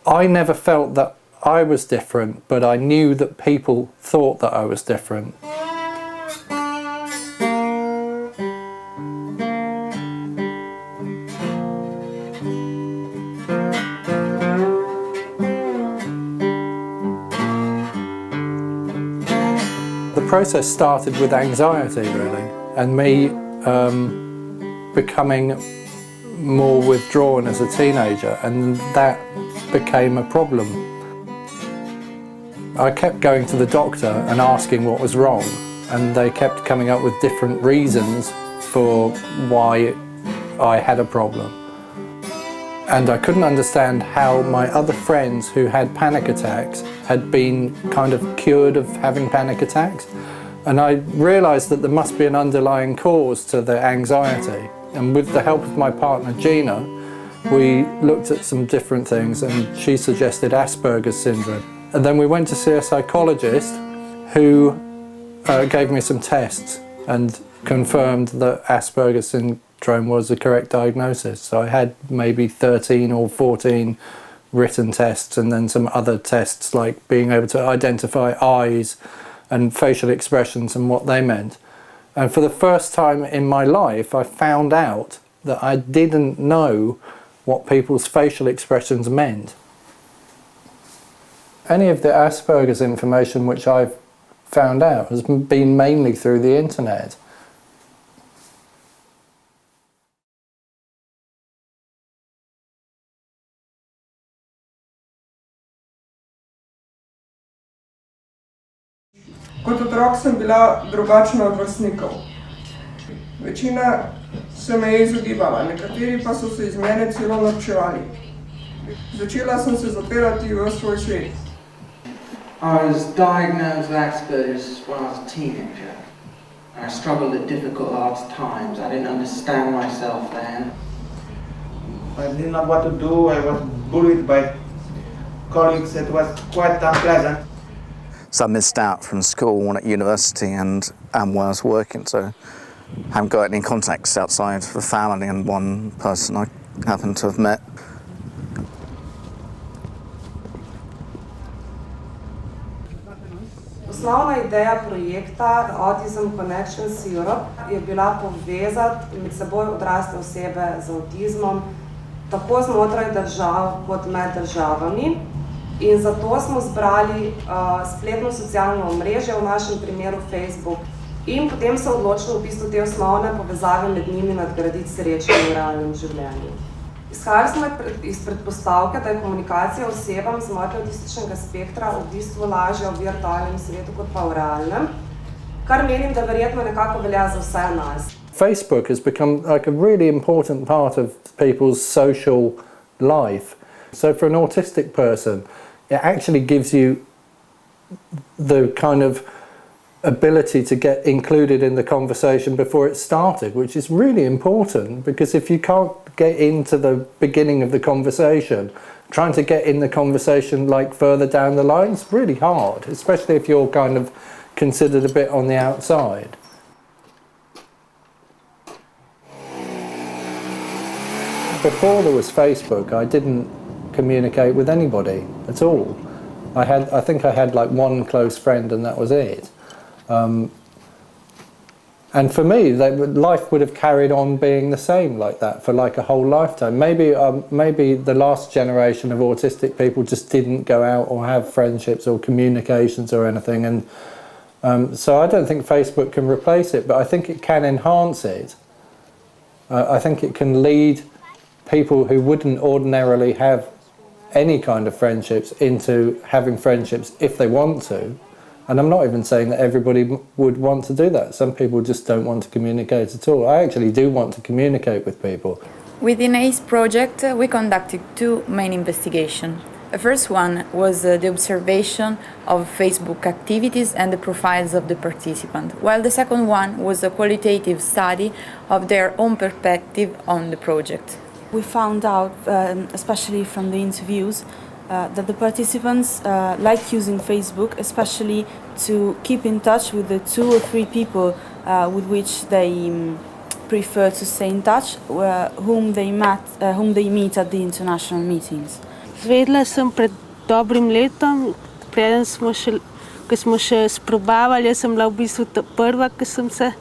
I never felt that I was different, but I knew that people thought that I was different. The process started with anxiety, really, and me becoming more withdrawn as a teenager, and that became a problem. I kept going to the doctor and asking what was wrong, and they kept coming up with different reasons for why I had a problem. And I couldn't understand how my other friends who had panic attacks had been kind of cured of having panic attacks. And I realised that there must be an underlying cause to the anxiety. And with the help of my partner Gina, we looked at some different things, and she suggested Asperger's syndrome. And then we went to see a psychologist who gave me some tests and confirmed that Asperger's syndrome was the correct diagnosis. So I had maybe 13 or 14 written tests, and then some other tests like being able to identify eyes and facial expressions and what they meant. And for the first time in my life, I found out that I didn't know what people's facial expressions meant. Any of the Asperger's information which I've found out has been mainly through the internet. Kot otrok sem bila drugačna od vrstnikov. Večina se me je izogibala, nekateri pa so se iz mene celo norčevali. Začela sem se zapirati v svoj svet. I was diagnosed with Asperger's when I was a teenager. I struggled at difficult hard times. I didn't understand myself then. I didn't know what to do. I was bullied by colleagues. It was quite unpleasant. So I missed out from school at university and where I was working, so I haven't got any contacts outside the family and one person I happen to have met. Osnovna ideja projekta Autism Connections Europe je bila povezati med seboj odrasle osebe z avtizmom, tako znotraj držav kot med državami. In zato smo zbrali spletno socialno omrežje, v našem primeru Facebook, in potem se odločili v bistvu te osnovne povezave med njimi nadgraditi srečno v realnem življenju. Izhajali smo iz predpostavke, da je komunikacija osebam z motnjo avtističnega spektra v bistvu lažja v virtualnem svetu kot pa v realnem, kar menim, da verjetno nekako velja za vse nas. Facebook has become like a really important part of people's social life. So for an autistic person, it actually gives you the kind of ability to get included in the conversation before it started, which is really important, because if you can't get into the beginning of the conversation, trying to get in the conversation like further down the line is really hard, especially if you're kind of considered a bit on the outside. Before there was Facebook, I didn't communicate with anybody at all. I think I had like one close friend and that was it. And for me, life would have carried on being the same like that for like a whole lifetime. Maybe the last generation of autistic people just didn't go out or have friendships or communications or anything. And so I don't think Facebook can replace it, but I think it can enhance it. I think it can lead people who wouldn't ordinarily have any kind of friendships into having friendships if they want to. And I'm not even saying that everybody would want to do that. Some people just don't want to communicate at all. I actually do want to communicate with people. Within ACE project, we conducted two main investigations. The first one was the observation of Facebook activities and the profiles of the participants, while the second one was a qualitative study of their own perspective on the project. We found out, especially from the interviews, that the participants like using Facebook, especially to keep in touch with the 2 or 3 people with which they prefer to stay in touch, whom they meet at the international meetings. Zvedla sem pred dobrim letom, preden ko smo še sprobavali, jaz sem bila v bistvu ta prva, ki sem se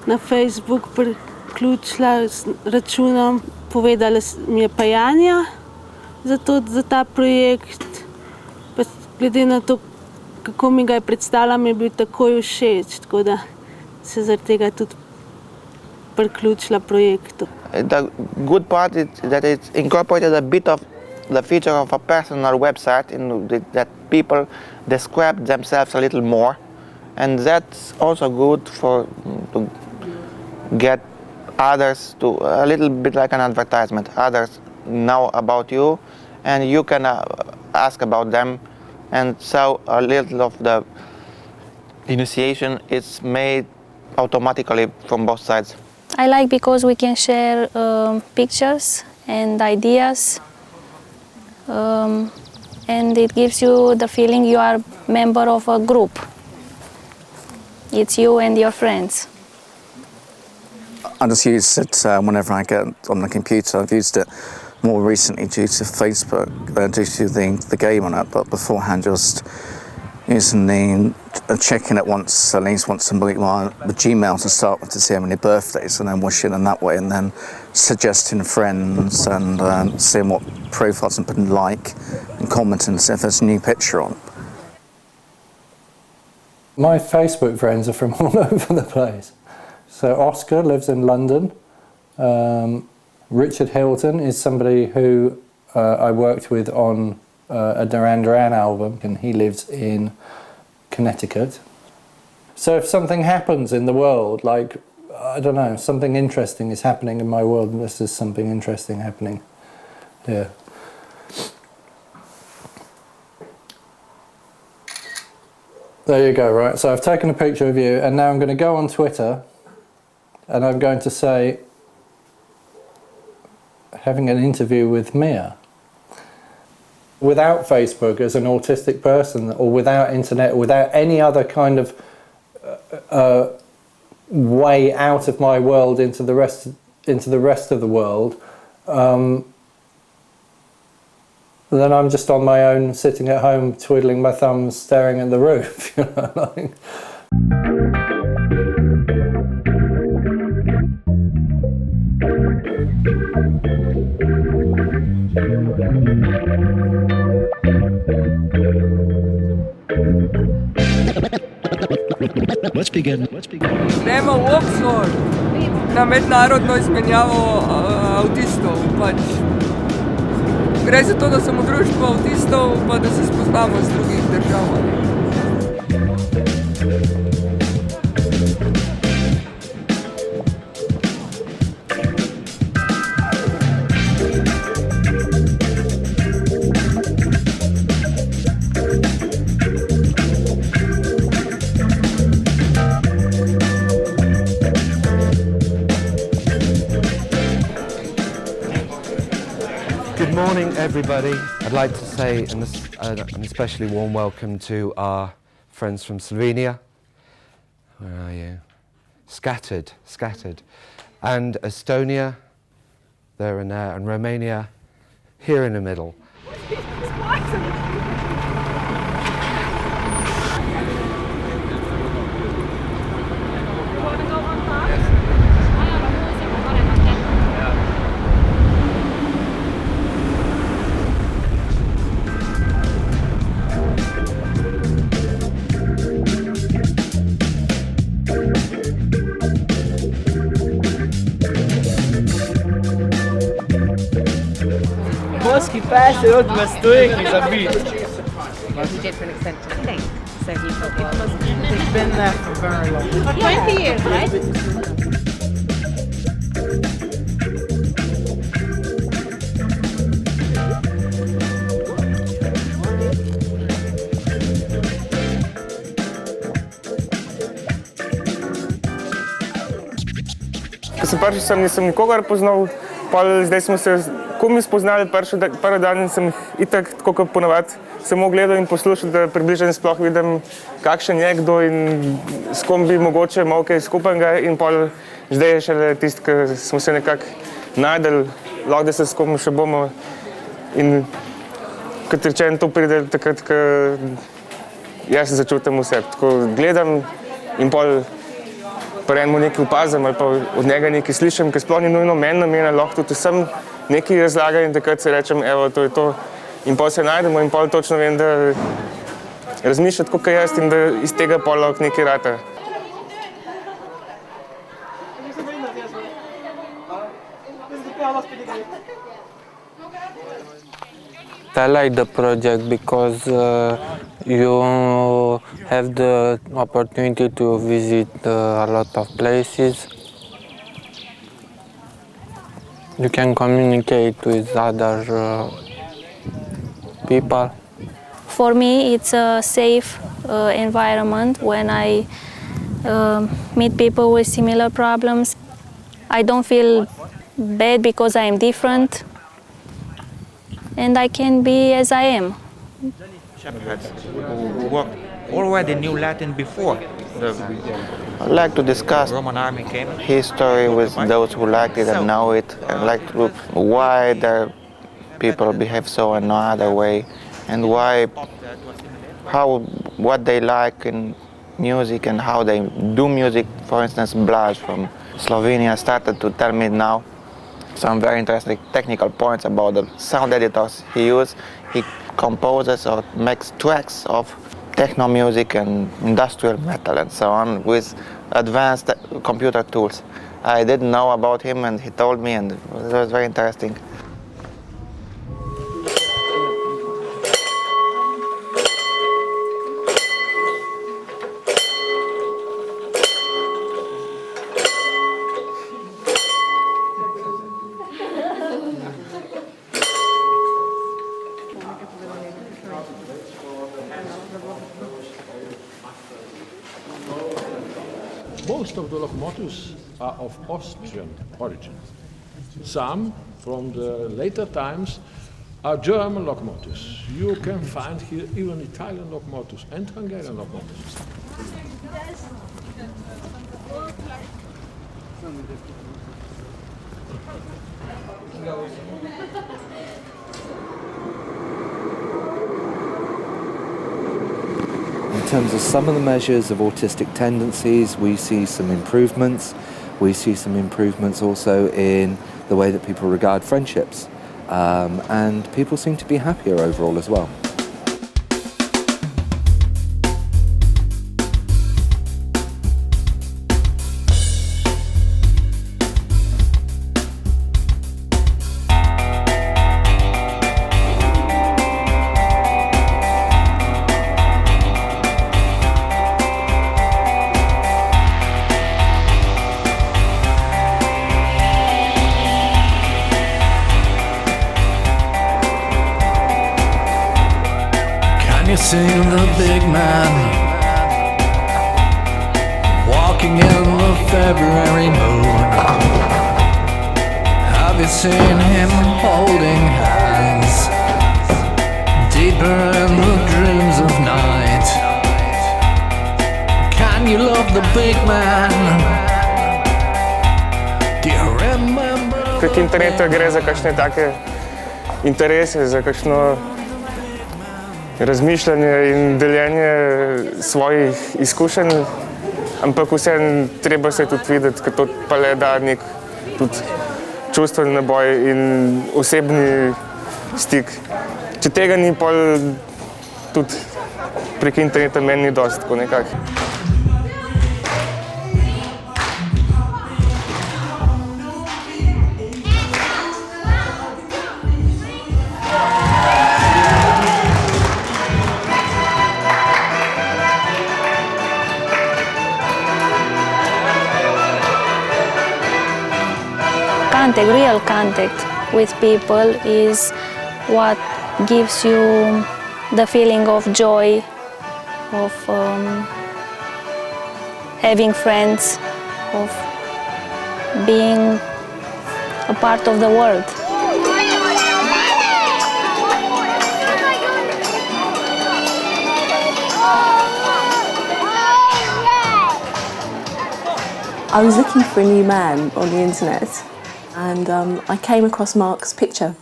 na Facebook priključila s računom. Povedala mi je pa Janja za ta projekt. Pa glede na to, kako mi ga je predstavila, mi je bil takoj všeč, tako da se zaradi tega tudi priključila projektu. The good part is that it's incorporated a bit of the feature of a personal website that people describe themselves a little more, and that's also good to get others to a little bit like an advertisement. Others know about you, and you can ask about them, and so a little of the initiation is made automatically from both sides. I like because we can share pictures and ideas, and it gives you the feeling you are a member of a group. It's you and your friends. I just use it whenever I get on the computer. I've used it more recently due to Facebook, due to the game on it, but beforehand just using checking it at least once a week, the Gmail to start with to see how many birthdays, and then wishing them that way, and then suggesting friends and seeing what profiles have been like and commenting if there's a new picture on. My Facebook friends are from all over the place. So Oscar lives in London. Richard Hilton is somebody who I worked with on a Duran Duran album, and he lives in Connecticut. So if something happens in the world, like, I don't know, something interesting is happening in my world, and this is something interesting happening here. There you go, right? So I've taken a picture of you, and now I'm going to go on Twitter, and I'm going to say, having an interview with Mia. Without Facebook as an autistic person, or without internet, without any other kind of way out of my world into the rest of the world, then I'm just on my own, sitting at home, twiddling my thumbs, staring at the roof. You know, like. Let's begin. Gremo v Oxford na mednarodno izmenjavo avtistov. Pač gre za to, da sem v društvu avtistov, pa da se spoznamo z drugih držav. Good morning, everybody. I'd like to say an especially warm welcome to our friends from Slovenia. Where are you? Scattered. And Estonia, there and there, and Romania, here in the middle. Morski pes je od v stojki zabit. You did for an extended thing, so he thought, He's been there for very long. for 20 years, right? Ko sem prvič nisem nikogar poznal, zdaj smo se komi spoznali prvi dan in sem itak, tako kot ponavadi, samo gledal in poslušal, da približno sploh vidim, kakšen je kdo in s kom bi mogoče malo kaj skupnega, in zdaj je šele tisti, ki smo se nekako najdel, lahko da se s kom še bomo, in kot rečeno, to pride takrat, ko jaz se začutim vse. Tako gledam in pol pri enemu nekaj opazim ali pa od njega nekaj slišim, ker sploh ni nujno meni namenjeno, lahko tudi vsem nekaj razlaga in takrat si rečem, evo, to je to. In pol se najdemo in pol točno vem, da razmišljati kot jaz in da iz tega pol lahko nekaj rata. I like the project because you have the opportunity to visit a lot of places. You can communicate with other people. For me, it's a safe environment when I meet people with similar problems. I don't feel bad because I am different, and I can be as I am. Shepherds who already knew Latin before I'd like to discuss Roman army came. history with those who liked it and know it. I'd like to look why the people behave so in no other way, and what they like in music and how they do music. For instance, Blaž from Slovenia started to tell me now some very interesting technical points about the sound editors he uses. He composes or makes tracks of techno music and industrial metal and so on with advanced computer tools. I didn't know about him and he told me, and it was very interesting. Most of the locomotives are of Austrian origin. Some, from the later times, are German locomotives. You can find here even Italian locomotives and Hungarian locomotives. In terms of some of the measures of autistic tendencies, we see some improvements. We see some improvements also in the way that people regard friendships. And people seem to be happier overall as well. Seen the big man walking in the February moon. Have you seen him holding hands deeper in the dreams of night? Can you love the big man? Do you remember? Prek interneta gre za kakšne take interese, za kakšno razmišljanje in deljenje svojih izkušenj, ampak vseeno treba se tudi videti, ker to pa le da nek tudi čustveni naboj in osebni stik. Če tega ni, pol tudi prek interneta meni ni dosti tako nekako. Real contact with people is what gives you the feeling of joy, of having friends, of being a part of the world. I was looking for a new man on the internet. And I came across Mark's picture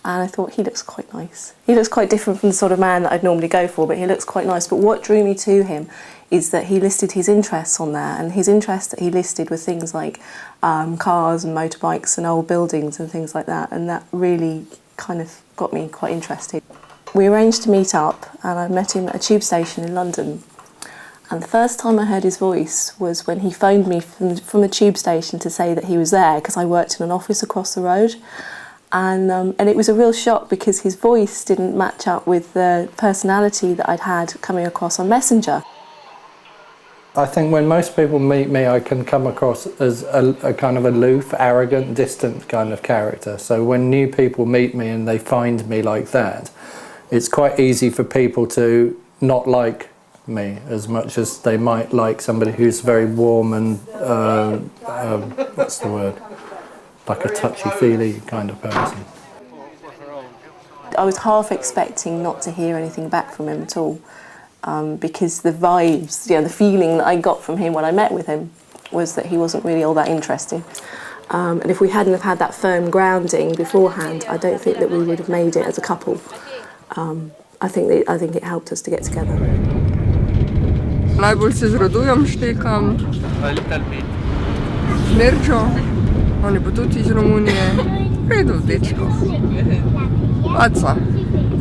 and I thought he looks quite nice. He looks quite different from the sort of man that I'd normally go for, but he looks quite nice. But what drew me to him is that he listed his interests on there, and his interests that he listed were things like cars and motorbikes and old buildings and things like that, and that really kind of got me quite interested. We arranged to meet up, and I met him at a tube station in London. And the first time I heard his voice was when he phoned me from a tube station to say that he was there, because I worked in an office across the road. And it was a real shock because his voice didn't match up with the personality that I'd had coming across on Messenger. I think when most people meet me, I can come across as a kind of aloof, arrogant, distant kind of character. So when new people meet me and they find me like that, it's quite easy for people to not like me as much as they might like somebody who's very warm and, what's the word, like a touchy-feely kind of person. I was half expecting not to hear anything back from him at all, because the vibes, the feeling that I got from him when I met with him was that he wasn't really all that interested. And if we hadn't have had that firm grounding beforehand, I don't think that we would have made it as a couple. I think it helped us to get together. Najbolj se z Radujem štekam, z Mirčo, on je pa tudi iz Romunije, redu dečko. Paca,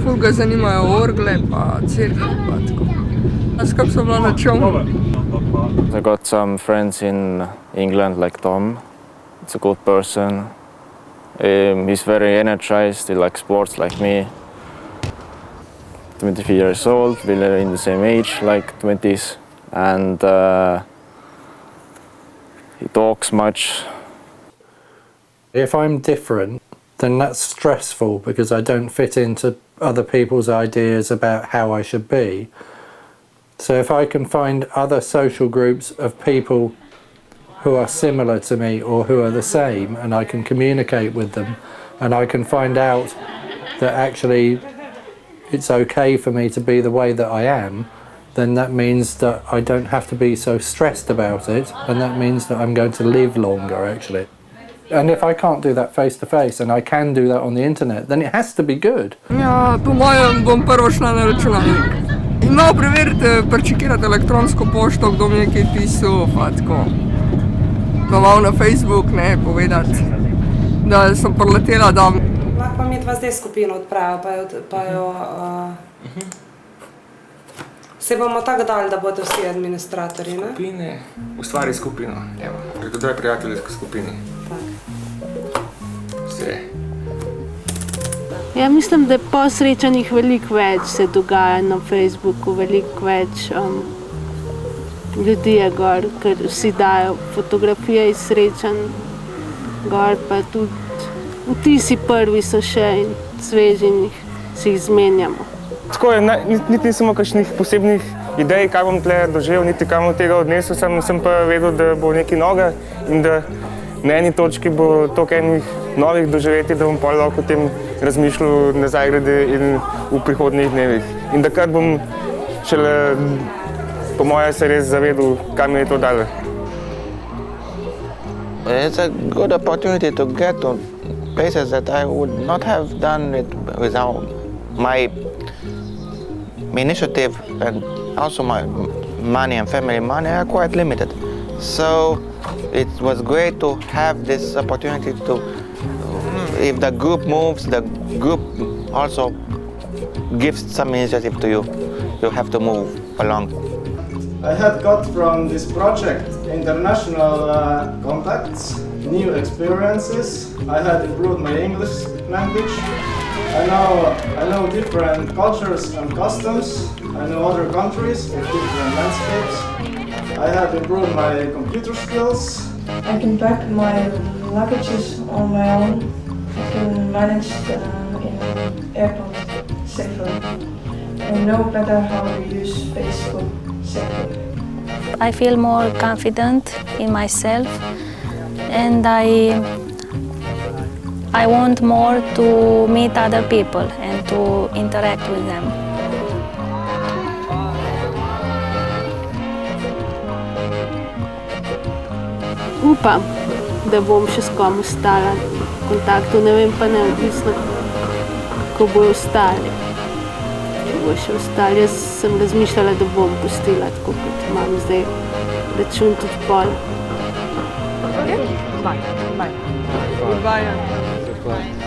ful ga zanimajo orgle pa cerkev pa tako. Skupaj so bila na čom. I got some friends in England like Tom. It's a good person. He's very energized, he likes sports like me. 23 years old, we're in the same age, like 20s, and he talks much. If I'm different, then that's stressful because I don't fit into other people's ideas about how I should be. So if I can find other social groups of people who are similar to me or who are the same, and I can communicate with them, and I can find out that actually it's okay for me to be the way that I am, then that means that I don't have to be so stressed about it, and that means that I'm going to live longer actually. And if I can't do that face to face and I can do that on the internet, then it has to be good. Ja, po mojem bom prvo šla na računalnik. In malo preverite, prečekirate elektronsko pošto, kdo mi je kaj pisal, pa tako. Pa malo na Facebook, ne, povedati, da sem priletela dom. Lahko mi dva zdaj skupino odpravijo, pa jo... Se bomo tako dali, da bodo vsi administratorji, ne? Skupine, ustvari skupino, evo, pridodaj prijateljsko skupini. Vse. Ja, mislim, da po srečanjih veliko več se dogaja na Facebooku, veliko več ljudi je gor, ker vsi dajo fotografije iz srečanj gor, pa tudi vtisi prvi so še in sveži in si jih zmenjamo. Tako je, niti nisem kakšnih posebnih idej, kaj bom tle doživel, niti kam od tega odnesel, sem pa vedel, da bo nekaj novega in da na eni točki bo toliko enih novih doživetij, da bom pol lahko o tem razmišljal nazaj glede in v prihodnjih dnevih. In takrat bom šele, po moje, se res zavedel, kaj mi je to dalo. It's a good opportunity to get to places that I would not have done it without my initiative, and also my money and family money are quite limited. So it was great to have this opportunity to, if the group moves, the group also gives some initiative to you. You have to move along. I had got from this project international contacts, new experiences. I had improved my English language. I know different cultures and customs. I know other countries with different landscapes. I have improved my computer skills. I can pack my luggages on my own. I can manage in airport safely. I know better how to use Facebook safely. I feel more confident in myself, and I want more to meet other people and to interact with them. Upam, da bom še s kom ostala v kontaktu, ne vem pa neodvisno, ko bojo ostali. Ko bojo še ostali, jaz sem razmišljala, da bom pustila, tako kot imam zdaj račun tudi pol. Bye. Bye. Goodbye.